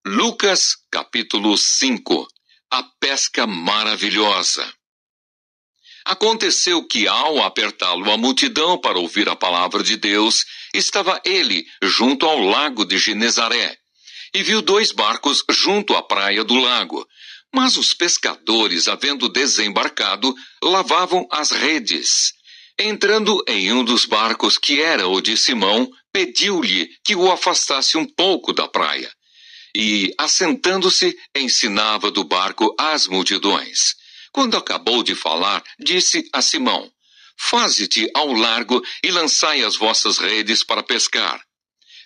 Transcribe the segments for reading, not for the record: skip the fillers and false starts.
Lucas, capítulo 5. A pesca maravilhosa. Aconteceu que, ao apertá-lo a multidão para ouvir a palavra de Deus, estava ele junto ao lago de Genezaré, e viu 2 barcos junto à praia do lago. Mas os pescadores, havendo desembarcado, lavavam as redes. Entrando em um dos barcos, que era o de Simão, pediu-lhe que o afastasse um pouco da praia. E, assentando-se, ensinava do barco às multidões. Quando acabou de falar, disse a Simão: Faze-te ao largo e lançai as vossas redes para pescar.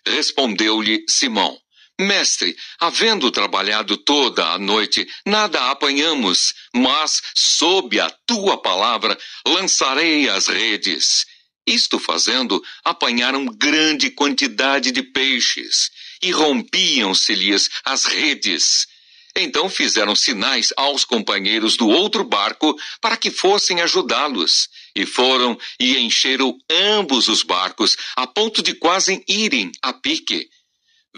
Respondeu-lhe Simão: Mestre, havendo trabalhado toda a noite, nada apanhamos, mas, sob a tua palavra, lançarei as redes. Isto fazendo, apanharam grande quantidade de peixes, e rompiam-se-lhes as redes. Então fizeram sinais aos companheiros do outro barco para que fossem ajudá-los. E foram e encheram ambos os barcos, a ponto de quase irem a pique.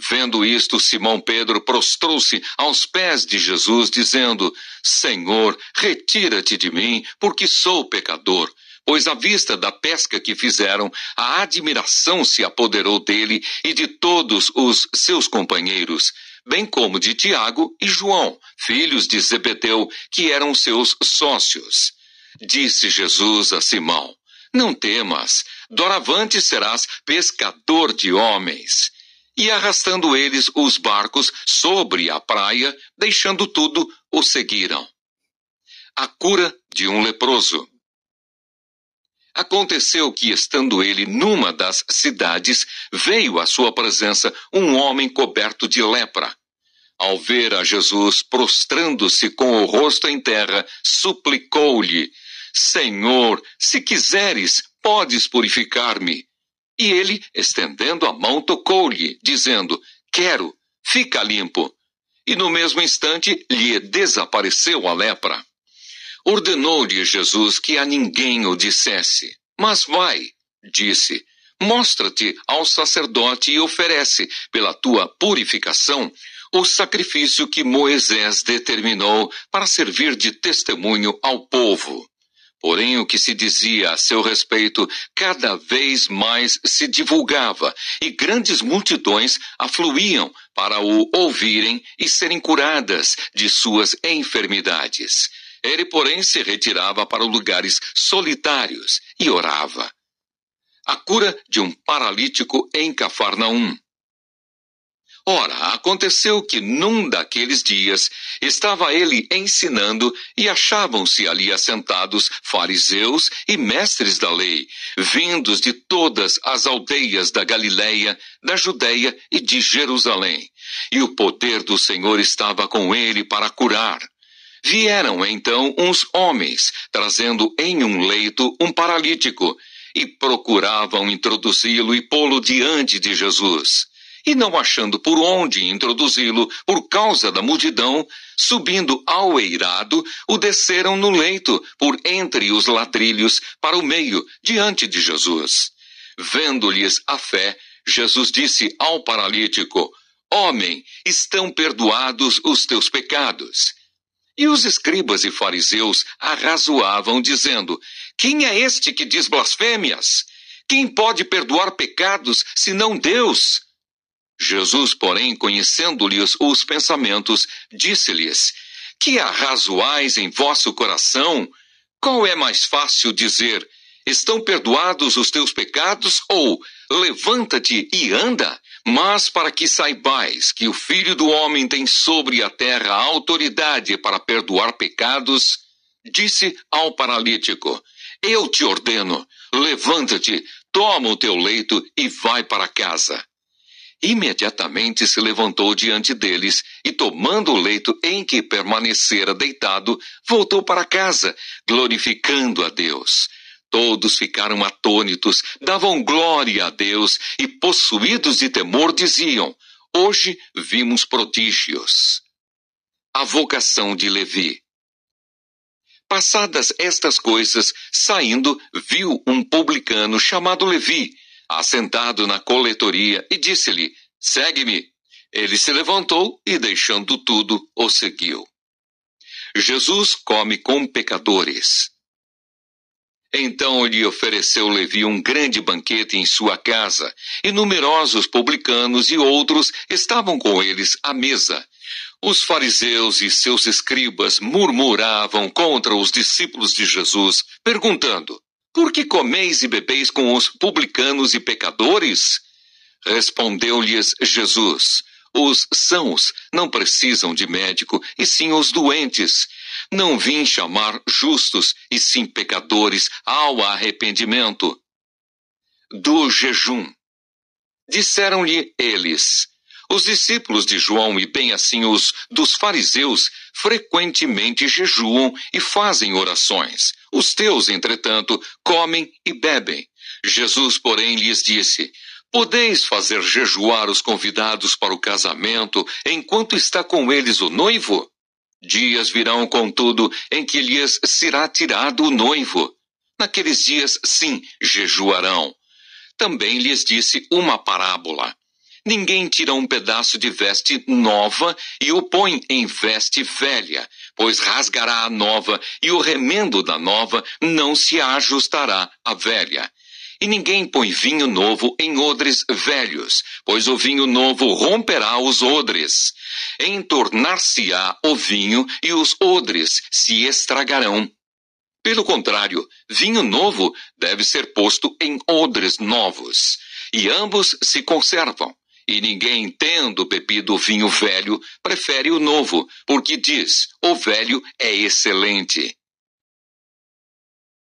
Vendo isto, Simão Pedro prostrou-se aos pés de Jesus, dizendo: Senhor, retira-te de mim, porque sou pecador. Pois à vista da pesca que fizeram, a admiração se apoderou dele e de todos os seus companheiros, bem como de Tiago e João, filhos de Zebedeu, que eram seus sócios. Disse Jesus a Simão: Não temas, doravante serás pescador de homens. E arrastando eles os barcos sobre a praia, deixando tudo, o seguiram. A cura de um leproso. Aconteceu que, estando ele numa das cidades, veio à sua presença um homem coberto de lepra. Ao ver a Jesus, prostrando-se com o rosto em terra, suplicou-lhe: Senhor, se quiseres, podes purificar-me. E ele, estendendo a mão, tocou-lhe, dizendo: Quero, fica limpo. E no mesmo instante lhe desapareceu a lepra. Ordenou-lhe Jesus que a ninguém o dissesse. Mas vai, disse, mostra-te ao sacerdote e oferece, pela tua purificação, o sacrifício que Moisés determinou para servir de testemunho ao povo. Porém, o que se dizia a seu respeito cada vez mais se divulgava, e grandes multidões afluíam para o ouvirem e serem curadas de suas enfermidades. Ele, porém, se retirava para lugares solitários e orava. A cura de um paralítico em Cafarnaum. Ora, aconteceu que num daqueles dias estava ele ensinando e achavam-se ali assentados fariseus e mestres da lei, vindos de todas as aldeias da Galileia, da Judeia e de Jerusalém. E o poder do Senhor estava com ele para curar. Vieram então uns homens, trazendo em um leito um paralítico, e procuravam introduzi-lo e pô-lo diante de Jesus. E não achando por onde introduzi-lo por causa da multidão, subindo ao eirado, o desceram no leito, por entre os ladrilhos, para o meio, diante de Jesus. Vendo-lhes a fé, Jesus disse ao paralítico: Homem, estão perdoados os teus pecados. E os escribas e fariseus arrazoavam, dizendo: Quem é este que diz blasfêmias? Quem pode perdoar pecados, senão Deus? Jesus, porém, conhecendo-lhes os pensamentos, disse-lhes: Que arrazoais em vosso coração? Qual é mais fácil dizer: Estão perdoados os teus pecados? Ou levanta-te e anda? Mas para que saibais que o Filho do Homem tem sobre a terra autoridade para perdoar pecados, disse ao paralítico: Eu te ordeno, levanta-te, toma o teu leito e vai para casa. Imediatamente se levantou diante deles e, tomando o leito em que permanecera deitado, voltou para casa, glorificando a Deus. Todos ficaram atônitos, davam glória a Deus e, possuídos de temor, diziam: Hoje vimos prodígios. A vocação de Levi. Passadas estas coisas, saindo, viu um publicano chamado Levi, assentado na coletoria, e disse-lhe: Segue-me. Ele se levantou e, deixando tudo, o seguiu. Jesus come com pecadores. Então lhe ofereceu Levi um grande banquete em sua casa, e numerosos publicanos e outros estavam com eles à mesa. Os fariseus e seus escribas murmuravam contra os discípulos de Jesus, perguntando: por que comeis e bebeis com os publicanos e pecadores? Respondeu-lhes Jesus: os sãos não precisam de médico, e sim os doentes. Não vim chamar justos, e sim pecadores ao arrependimento. Do jejum. Disseram-lhe eles: os discípulos de João e bem assim os dos fariseus frequentemente jejuam e fazem orações. Os teus, entretanto, comem e bebem. Jesus, porém, lhes disse: podeis fazer jejuar os convidados para o casamento enquanto está com eles o noivo? Dias virão, contudo, em que lhes será tirado o noivo. Naqueles dias, sim, jejuarão. Também lhes disse uma parábola. Ninguém tira um pedaço de veste nova e o põe em veste velha, pois rasgará a nova e o remendo da nova não se ajustará à velha. E ninguém põe vinho novo em odres velhos, pois o vinho novo romperá os odres. Entornar-se-á o vinho e os odres se estragarão. Pelo contrário, vinho novo deve ser posto em odres novos, e ambos se conservam. E ninguém, tendo bebido o vinho velho, prefere o novo, porque diz: o velho é excelente.